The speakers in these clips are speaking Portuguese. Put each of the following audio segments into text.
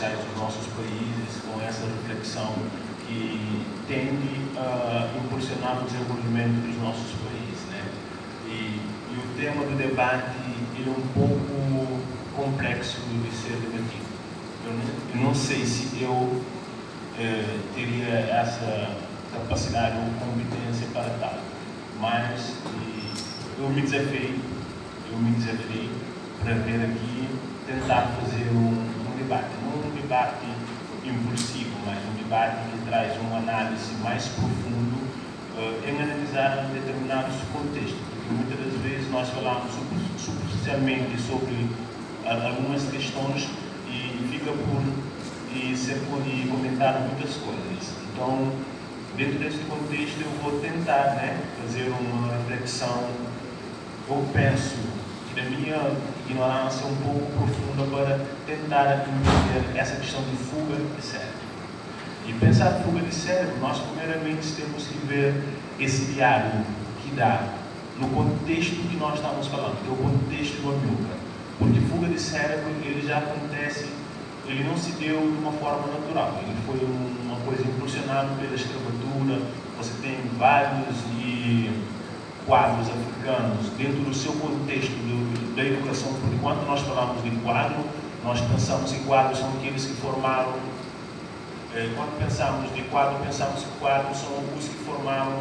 sociais dos nossos países, com essa reflexão que tende a impulsionar o desenvolvimento dos nossos países, né? E o tema do debate ele é um pouco complexo de ser debatido. Eu não sei se eu teria essa capacidade ou competência para tal, mas eu me desafiei para vir aqui tentar fazer um debate, não um debate impulsivo, mas um debate que traz uma análise mais profundo em analisar determinados contextos, porque muitas das vezes nós falamos superficialmente sobre algumas questões e fica por se pode comentar muitas coisas. Então, dentro desse contexto, eu vou tentar, né, fazer uma reflexão. Eu penso que, na minha ignorância um pouco profunda, para tentar entender essa questão de fuga de cérebro. E pensar fuga de cérebro, nós primeiramente temos que ver esse diálogo que dá no contexto que nós estamos falando, que é o contexto do Amilcar. Porque fuga de cérebro, ele já acontece, ele não se deu de uma forma natural, ele foi uma coisa impulsionada pela escravatura. Você tem vários quadros africanos dentro do seu contexto da educação, porque quando nós falamos de quadro, nós pensamos em quadros são aqueles que formaram, quando pensamos de quadro, pensamos que quadros são os que formaram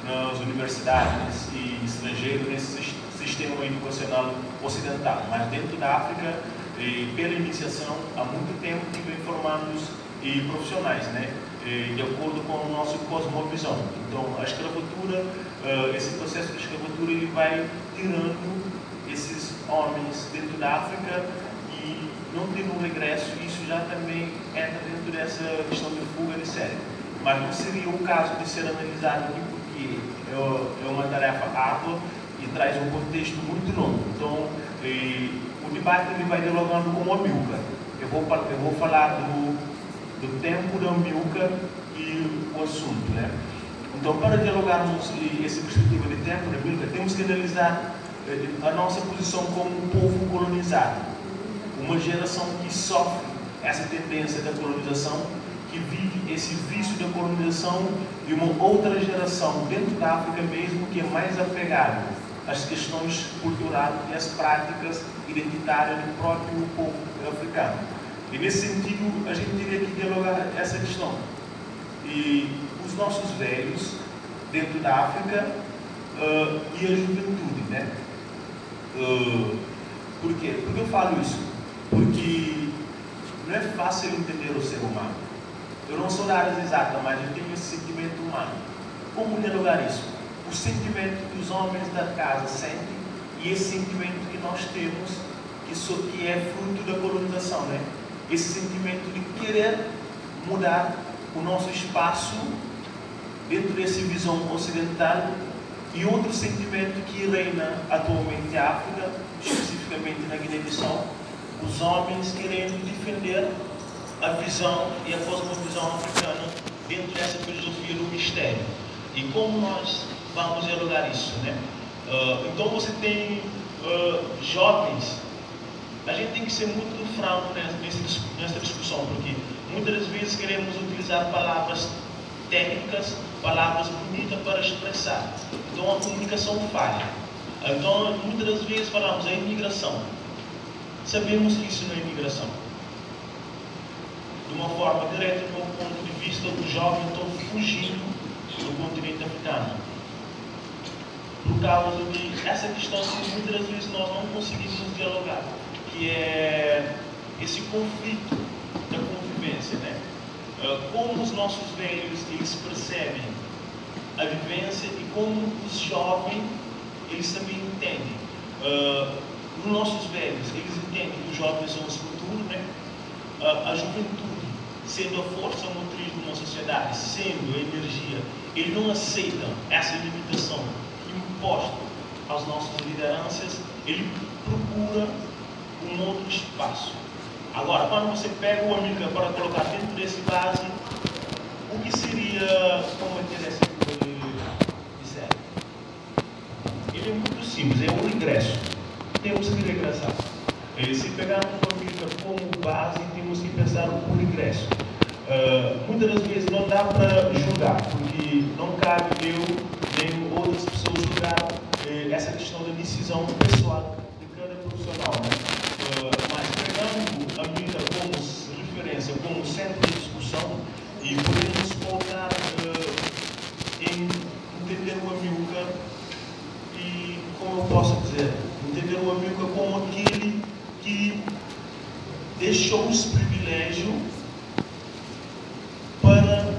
nas universidades e estrangeiros nesse sistema educacional ocidental, mas dentro da África, pela iniciação, há muito tempo que vem formando profissionais, né? De acordo com o nosso cosmovisão. Então, a escravatura, esse processo de escravatura, ele vai tirando esses homens dentro da África e não tendo um regresso. Isso já também entra dentro dessa questão de fuga de cérebro. Mas não seria o caso de ser analisado aqui, porque é uma tarefa árdua e traz um contexto muito longo. Então, o debate ele vai dialogando com o Amilcar. Eu vou falar do tempo do Amilcar e o assunto, né? Então, para dialogarmos essa perspectiva de tempo do Amilcar, temos que analisar a nossa posição como um povo colonizado, uma geração que sofre essa tendência da colonização, que vive esse vício da colonização, e uma outra geração dentro da África mesmo que é mais apegada às questões culturais e às práticas identitárias do próprio povo africano. E nesse sentido, a gente teria que dialogar essa questão. E os nossos velhos dentro da África e a juventude, né? Por quê? Por que eu falo isso? Porque não é fácil entender o ser humano. Eu não sou da área exata, mas eu tenho esse sentimento humano. Como dialogar isso? O sentimento que os homens da casa sentem e esse sentimento que nós temos, que é fruto da colonização, né? Esse sentimento de querer mudar o nosso espaço dentro dessa visão ocidental, e outro sentimento que reina atualmente na África, especificamente na Guiné-Bissau, os homens querendo defender a visão e a cosmovisão africana dentro dessa filosofia do mistério. E como nós vamos dialogar isso, né? Então você tem jovens. A gente tem que ser muito franco nessa discussão, porque muitas das vezes queremos utilizar palavras técnicas, palavras bonitas para expressar. Então a comunicação falha. Então muitas das vezes falamos a imigração. Sabemos que isso não é imigração. De uma forma direta, do ponto de vista do jovem, estão fugindo do continente africano. Por causa de essa questão que muitas das vezes nós não conseguimos dialogar, que é esse conflito da convivência, né? Como os nossos velhos eles percebem a vivência e como os jovens eles também entendem. Os nossos velhos eles entendem que os jovens são os futuros, né? A juventude, sendo a força motriz de uma sociedade, sendo a energia, eles não aceitam essa limitação imposta às nossas lideranças. Ele procura um outro espaço. Agora, quando você pega o Amilcar para colocar dentro desse base, o que seria combater essa coisa de sério? Ele é muito simples, é um regresso. Temos que regressar. Se pegarmos o Amilcar como base, temos que pensar por ingresso. Muitas das vezes não dá para julgar, porque não cabe eu nem outras pessoas julgar essa questão da decisão pessoal de cada profissional, né? Mas pegando a Amilcar como referência, como centro de discussão, e podemos focar em entender o Amilcar e, como eu posso dizer, entender o Amilcar como aquele que deixou esse privilégio para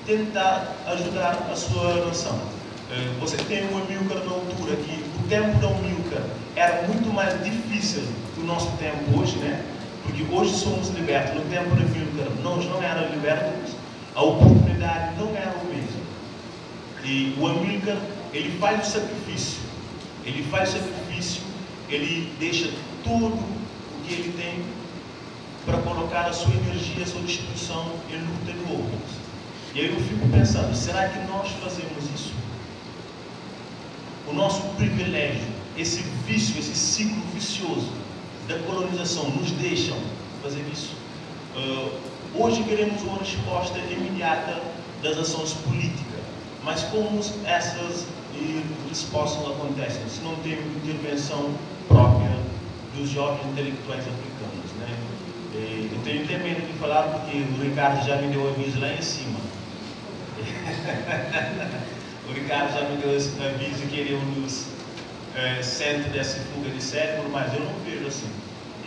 tentar ajudar a sua nação. Você tem o Amilcar na altura que o tempo da Amilcar era muito mais difícil do nosso tempo hoje, né? Porque hoje somos libertos. No tempo da Amilcar nós não éramos libertos, a oportunidade não era o mesmo. E o Amilcar, ele faz o sacrifício. Ele deixa tudo o que ele tem para colocar a sua energia, a sua disposição em luta de outros. E aí eu fico pensando, será que nós fazemos isso? O nosso privilégio, esse vício, esse ciclo vicioso da colonização nos deixam fazer isso? Hoje queremos uma resposta imediata das ações políticas, mas como essas respostas acontecem se não tem intervenção própria dos jovens intelectuais africanos, né? Eu tenho até medo de falar porque o Ricardo já me deu aviso lá em cima. O Ricardo já me deu esse aviso que ele é um dos centros dessa fuga de cérebro, mas eu não vejo assim.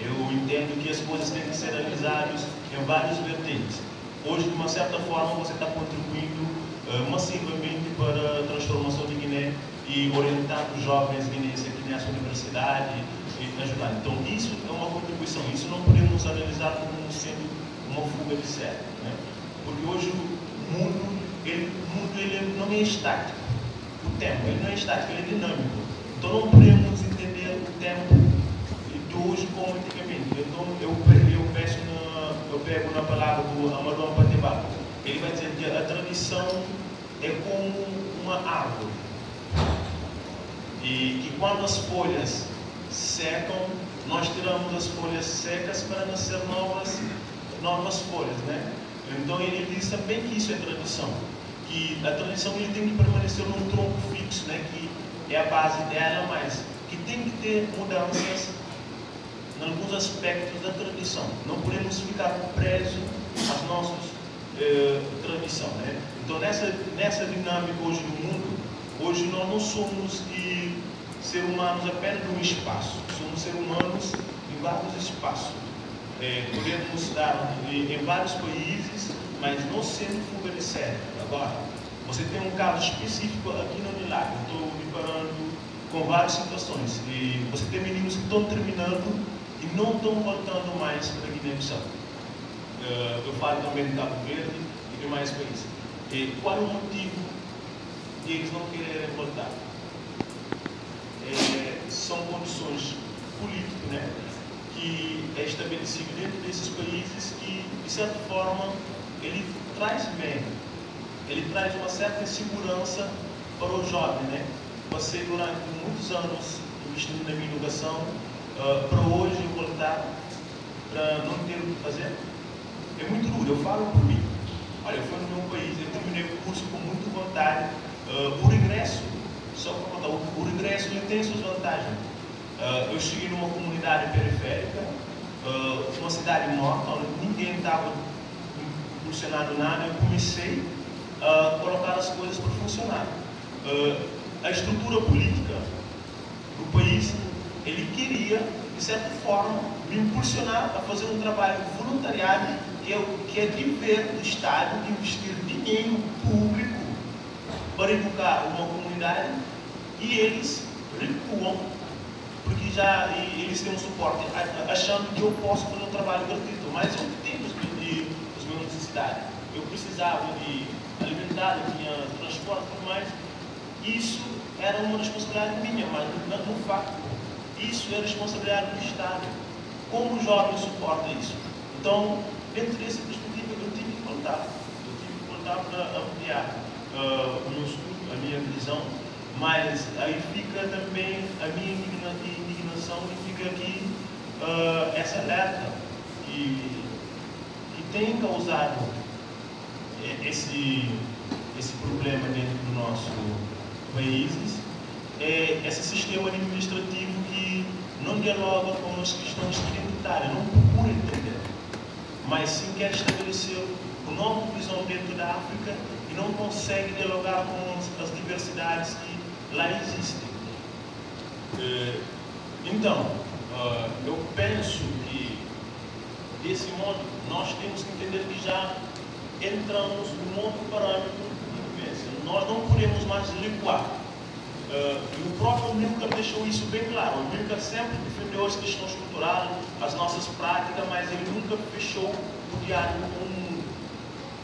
Eu entendo que as coisas têm que ser analisadas em várias vertentes. Hoje, de uma certa forma, você está contribuindo massivamente para a transformação de Guiné e orientar os jovens guineenses aqui nessa universidade e ajudar. Então, isso é uma contribuição. Isso não podemos analisar como sendo uma fuga de cérebro, né? Porque hoje o mundo ele não é estático. O tempo ele não é estático, ele é dinâmico. Então, não podemos entender o tempo de hoje como antigamente. Então, eu pego na palavra do Amadou Pateba. Ele vai dizer que a tradição é como uma árvore e que quando as folhas secam, nós tiramos as folhas secas para nascer novas folhas, né? Então ele diz também que isso é tradição, que a tradição ele tem que permanecer num tronco fixo, né? Que é a base dela, mas que tem que ter mudanças em alguns aspectos da tradição. Não podemos ficar presos às nossas tradição, né? Então nessa dinâmica hoje do mundo, hoje nós não somos seres humanos apenas num espaço, somos seres humanos em vários espaços. Podemos estar em vários países, mas não sendo fuga de cérebro. Agora, você tem um caso específico aqui no Unilag, eu estou me parando com várias situações, e você tem meninos que estão terminando e não estão voltando mais para a Guiné-Bissau. Eu falo também do Cabo Verde e demais países. Qual é o motivo de eles não quererem voltar? São condições políticas, né, que é estabelecido dentro desses países que, de certa forma, ele traz bem, ele traz uma certa insegurança para o jovem, né? Passei durante muitos anos investindo na minha educação, para hoje voltar para não ter o que fazer. É muito duro, eu falo por mim. Olha, eu fui no meu país, eu terminei o curso com muita vontade. O regresso, só para contar, o regresso ele tem suas vantagens. Eu cheguei numa comunidade periférica, uma cidade morta, onde ninguém estava funcionando nada. Eu comecei a colocar as coisas para funcionar. A estrutura política do país, ele queria, de certa forma, me impulsionar a fazer um trabalho voluntariado que é dever do Estado de investir dinheiro público para educar uma comunidade, e eles recuam porque eles têm um suporte, achando que eu posso fazer um trabalho gratuito, mas eu tenho as minhas necessidades. Eu precisava de alimentar, eu tinha transporte e tudo mais. Isso era uma responsabilidade minha, mas no facto, isso é responsabilidade do Estado. Como o jovem suporta isso? Então, dentro dessa perspectiva, eu tive que voltar. Para ampliar o meu estudo, a minha visão, mas aí fica também a minha indignação, e fica aqui essa alerta que tem causado esse problema dentro do nosso país é esse sistema administrativo que não dialoga com as questões identitárias, não procura entender, mas sim quer estabelecer uma nova visão dentro da África e não consegue dialogar com as diversidades que lá existem. Então, eu penso que, desse modo, nós temos que entender que já entramos num outro parâmetro de vivência. Nós não podemos mais recuar. E o próprio Amílcar deixou isso bem claro. O Amílcar sempre defendeu as questões culturais, as nossas práticas, mas ele nunca fechou o diálogo com o mundo.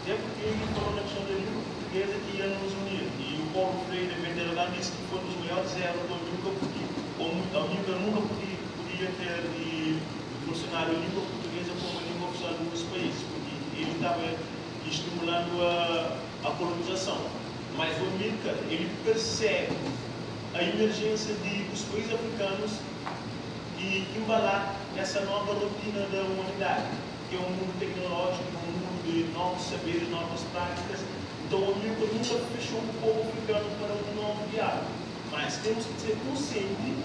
Até porque ele falou na questão da língua portuguesa que ia nos unir. E o Paulo Freire, em Vendelagão, disse que foi um dos melhores erros do Amílcar, porque o Amílcar nunca podia ter funcionário a língua portuguesa como a língua oficial dos países, porque ele estava estimulando a colonização. Mas o Amílcar, ele percebe a emergência dos países africanos e embalar essa nova rotina da humanidade, que é um mundo tecnológico, um mundo de novos saberes, novas práticas. Então o Amílcar nunca fechou o povo africano para um novo diálogo, mas temos que ser conscientes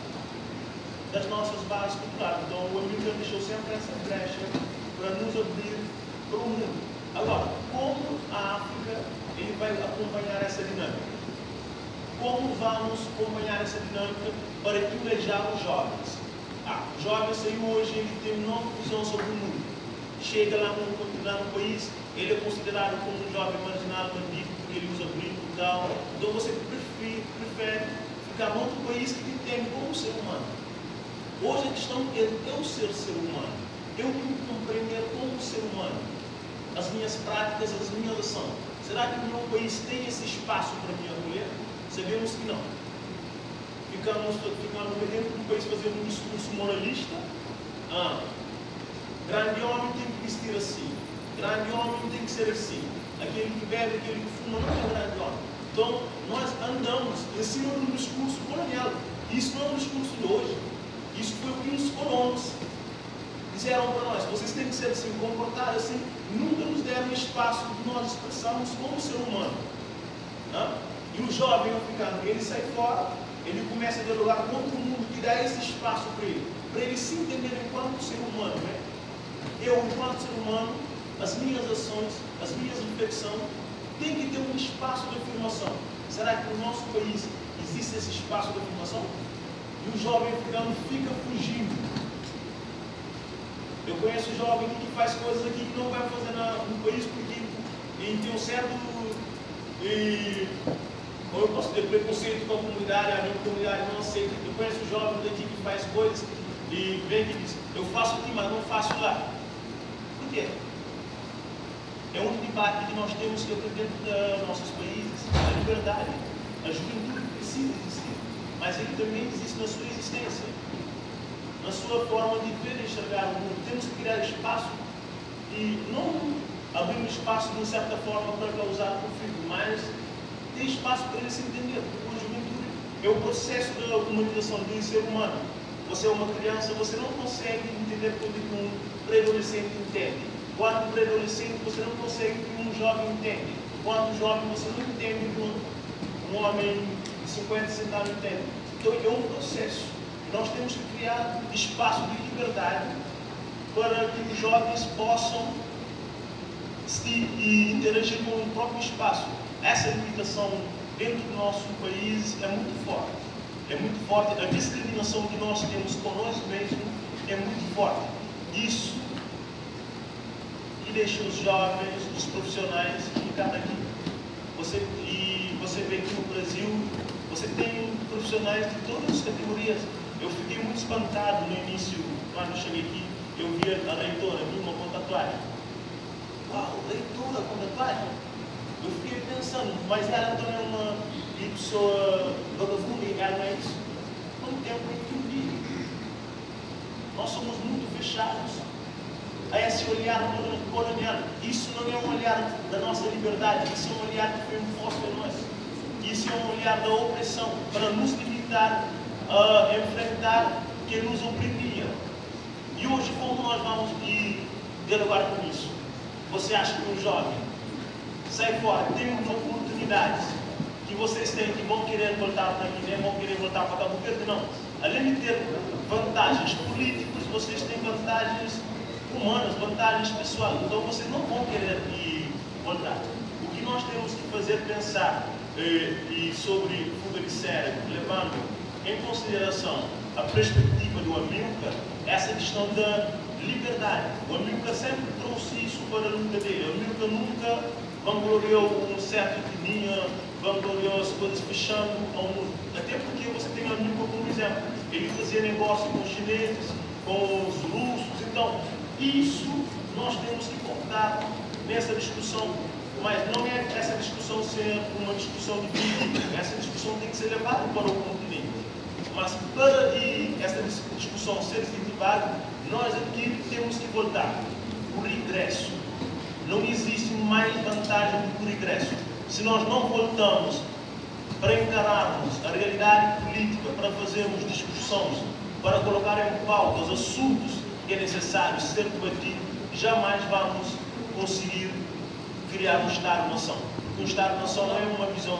das nossas bases culturais. Então o Amílcar deixou sempre essa brecha para nos abrir para o mundo. Agora, como a África vai acompanhar essa dinâmica? Como vamos acompanhar essa dinâmica para engajar os jovens? O jovem saiu hoje, ele tem uma nova visão sobre o mundo. Chega lá no país, ele é considerado como um jovem marginal, bandido, porque ele usa brinco e tal. Então você prefere ficar em outro país que te entende como ser humano. Hoje a questão é eu ser humano. Eu me compreender como ser humano. As minhas práticas, as minhas ações. Será que o meu país tem esse espaço para me acolher? Sabemos que não. Ficamos dentro do país fazendo um discurso moralista. Grande homem tem que vestir assim. Grande homem tem que ser assim. Aquele que bebe, aquele que fuma não é grande homem. Então, nós andamos em cima de um discurso colonial. Isso não é um discurso de hoje. Isso foi o que os colonos disseram para nós. Vocês têm que ser assim, comportar assim. Nunca nos deram espaço de nós expressarmos como ser humano. E o jovem africano, ele sai fora, ele começa a dialogar com outro mundo que dá esse espaço para ele se entender enquanto ser humano. Né? Eu, enquanto ser humano, as minhas ações, as minhas reflexões, tem que ter um espaço de afirmação. Será que no nosso país existe esse espaço de afirmação? E o jovem africano fica fugindo. Eu conheço jovem que faz coisas aqui que não vai fazer no país porque ele tem um certo, ou eu posso ter preconceito com a comunidade, a minha comunidade não aceita. Eu conheço jovens daqui que faz coisas e vem que diz, eu faço aqui, mas não faço lá. Por quê? É um debate que nós temos que ter dentro dos nossos países. A liberdade, a juventude precisa existir, mas ele também existe na sua existência. Na sua forma de ver e enxergar o mundo. Temos que criar espaço e não abrir um espaço de uma certa forma para causar conflito, mas ter espaço para ele se entender. Porque a juventude é o processo da humanização do ser humano. Você é uma criança, você não consegue entender tudo que um pré-adolescente entende. Quando pré-adolescente, você não consegue que um jovem entende. Quando jovem, você não entende que um homem de 50, 60 anos entende. Então é um processo. Nós temos que criar espaço de liberdade para que os jovens possam interagir com o próprio espaço. Essa limitação dentro do nosso país é muito forte. É muito forte. A discriminação que nós temos com nós mesmos é muito forte. Isso que deixa os jovens, os profissionais ficar aqui. Você vê que no Brasil você tem profissionais de todas as categorias. Eu fiquei muito espantado no início, quando eu cheguei aqui, eu vi a reitora, Vilma, com tatuagem. Uau, reitora com tatuagem? Eu fiquei pensando, mas ela também é uma pessoa vagabunda e ela não é isso. Quanto tempo que eu vi? Nós somos muito fechados a esse olhar colonial. Isso não é um olhar da nossa liberdade, isso é um olhar que foi imposto a nós. Isso é um olhar da opressão, para nos limitar a enfrentar que nos oprimia. E hoje, como nós vamos dialogar com isso? Você acha que um jovem sai fora, tem uma oportunidade que vocês têm, que vão querer voltar para Guiné, vão querer voltar para Cabo Verde? Não. Além de ter vantagens políticas, vocês têm vantagens humanas, vantagens pessoais. Então vocês não vão querer voltar. O que nós temos que fazer é pensar sobre fuga de cérebro, levando em consideração a perspectiva do Amilcar, essa questão da liberdade. O Amilcar sempre trouxe isso para a luta dele. O Amilcar nunca vangloriou um certo etnia, vangloriou as coisas fechando ao mundo. Até porque você tem o Amilcar como exemplo. Ele fazia negócio com os chineses, com os russos. Então, isso nós temos que voltar nessa discussão. Mas não é essa discussão ser uma discussão de política. Essa discussão tem que ser levada para o continente. Mas para essa discussão ser efetivada, nós aqui temos que voltar. O regresso. Não existe mais vantagem do que o regresso. Se nós não voltamos para encararmos a realidade política, para fazermos discussões, para colocar em pauta os assuntos que é necessário ser debatido, jamais vamos conseguir criar um Estado-nação. Porque um Estado-nação não é uma visão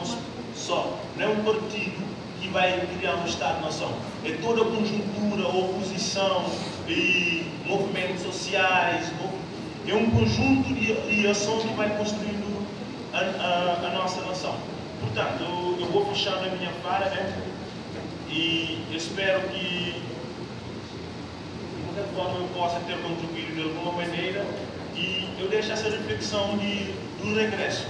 só, não é um partido que vai criar um Estado-nação. É toda a conjuntura, oposição e movimentos sociais, é um conjunto de ações que vai construindo a nossa nação. Portanto, eu vou fechando a minha fala, né? E espero que de qualquer forma eu possa ter contribuído de alguma maneira, e eu deixo essa reflexão do regresso.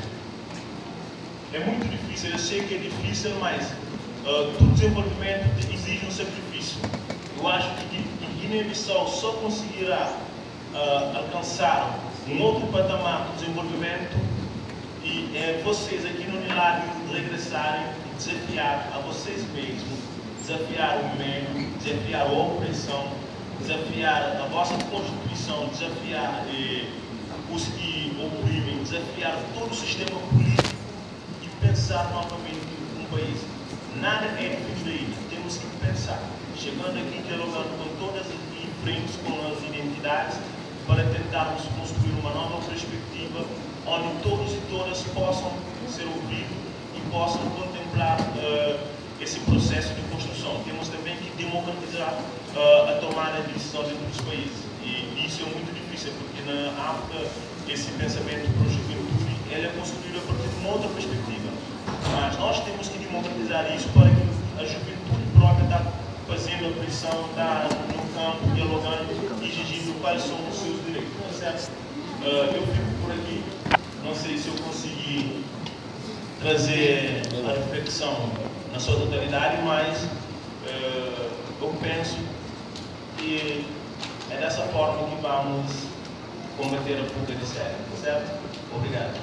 É muito difícil, eu sei que é difícil, mas todo desenvolvimento exige um sacrifício. Eu acho que Guiné-Bissau só conseguirá alcançar um outro patamar de desenvolvimento e vocês aqui no Unilag regressarem e desafiar a vocês mesmos, desafiar o meio, desafiar a opressão, desafiar a vossa Constituição, desafiar os que oprimem, desafiar todo o sistema político e pensar novamente um país. Nada é difícil aí, temos que pensar. Chegando aqui, dialogando com todas as frentes, com as identidades, para tentarmos construir uma nova perspectiva onde todos e todas possam ser ouvidos e possam contemplar esse processo de construção. Temos também que democratizar a tomada de decisões entre os países. E isso é muito difícil, porque na África esse pensamento para a juventude ele é construído a partir de uma outra perspectiva. Mas nós temos que democratizar isso para que a juventude própria está fazendo a pressão, está no campo, dialogando e exigindo quais são os seus direitos. Certo? Eu fico por aqui. Não sei se eu consegui trazer a reflexão na sua totalidade, mas eu penso que é dessa forma que vamos combater a fuga de cérebro, certo? Obrigado.